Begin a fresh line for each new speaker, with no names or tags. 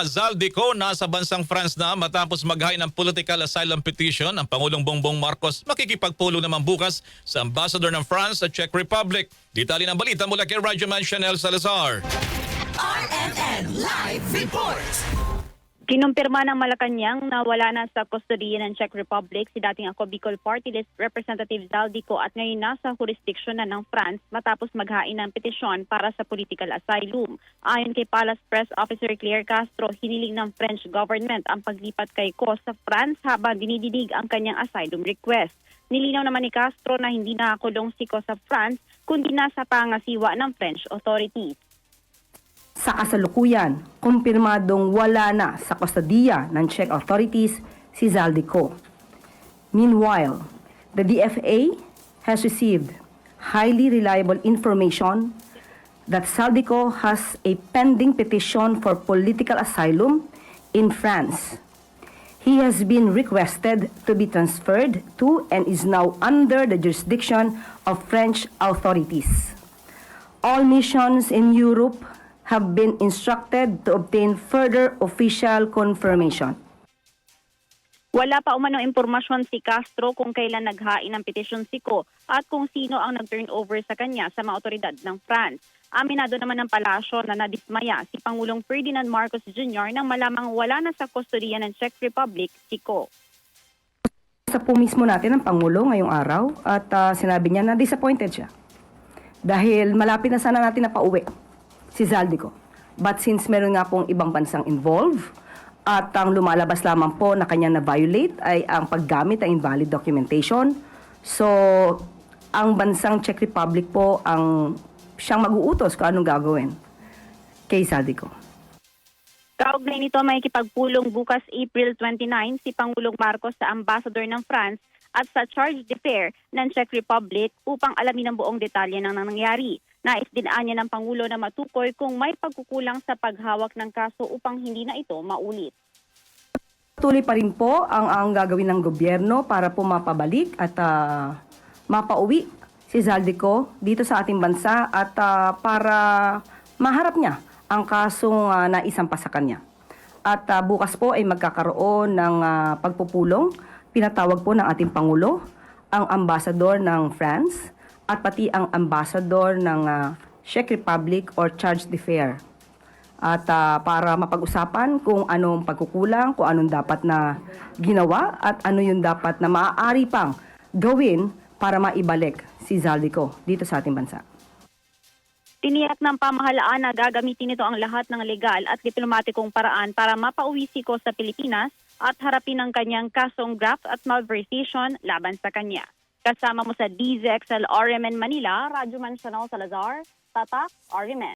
Zaldico nasa bansang France na matapos maghain ng political asylum petition. Ang Pangulong Bongbong Marcos makikipagpulong naman bukas sa ambassador ng France sa Czech Republic. Detalye ng balita mula kay Radyoman Chanel Salazar.
RMN Live Report.
Kinumpirma ng Malacanang na wala na sa kustodiya ng Czech Republic si dating ako Bicol Party List Representative Zaldico at ngayon nasa jurisdiction na ng France matapos maghain ng petisyon para sa political asylum. Ayon kay Palace Press Officer Claire Castro, hiniling ng French government ang paglipat kay Ko sa France habang dinidinig ang kanyang asylum request. Nilinaw naman ni Castro na hindi nakakulong si Ko sa France kundi nasa pangasiwa ng French authorities.
Sa kasalukuyan, kumpirmadong wala na sa kustodiya ng Czech authorities si Zaldico. Meanwhile, the DFA has received highly reliable information that Zaldico has a pending petition for political asylum in France. He has been requested to be transferred to and is now under the jurisdiction of French authorities. All missions in Europe have been instructed to obtain further official confirmation.
Wala pa umanong impormasyon si Castro kung kailan naghain ng petisyon si Ko at kung sino ang nag-turn over sa kanya sa mga otoridad ng France. Aminado naman ng palasyo na nadismaya si Pangulong Ferdinand Marcos Jr. nang malamang wala na sa kustodiya ng Czech Republic si Ko.
Sa po mismo natin ang Pangulo ngayong araw at sinabi niya na disappointed siya. Dahil malapit na sana natin na pauwi si Zaldico. But since meron nga pong ibang bansang involved at ang lumalabas lamang po na kanya na-violate ay ang paggamit ng invalid documentation. So, ang bansang Czech Republic po ang siyang mag-uutos kung anong gagawin kay Zaldico.
Kaugnay nito, may kipagpulong bukas April 29 si Pangulong Marcos sa ambassador ng France at sa charge d'affaires ng Czech Republic upang alamin ang buong detalye ng nangyari. Nais din anya ng Pangulo na matukoy kung may pagkukulang sa paghawak ng kaso upang hindi na ito maulit.
Tuloy pa rin po ang gagawin ng gobyerno para po mapabalik at mapauwi si Zaldico dito sa ating bansa at para maharap niya ang kasong naisampa sa kanya. At bukas po ay magkakaroon ng pagpupulong. Pinatawag po ng ating Pangulo ang ambassador ng France at pati ang ambassador ng Czech Republic or charge d'affaires. At para mapag-usapan kung anong pagkukulang, kung anong dapat na ginawa at ano yung dapat na maaari pang gawin para maibalik si Zaldico dito sa ating bansa.
Tiniyak ng pamahalaan na gagamitin nito ang lahat ng legal at diplomatikong paraan para mapauwi si Ko sa Pilipinas at harapin ang kanyang kasong graft at malversation laban sa kanya. Kasama mo sa DZXL RMN Manila, Radyoman Chanel Salazar, Tatak RMN.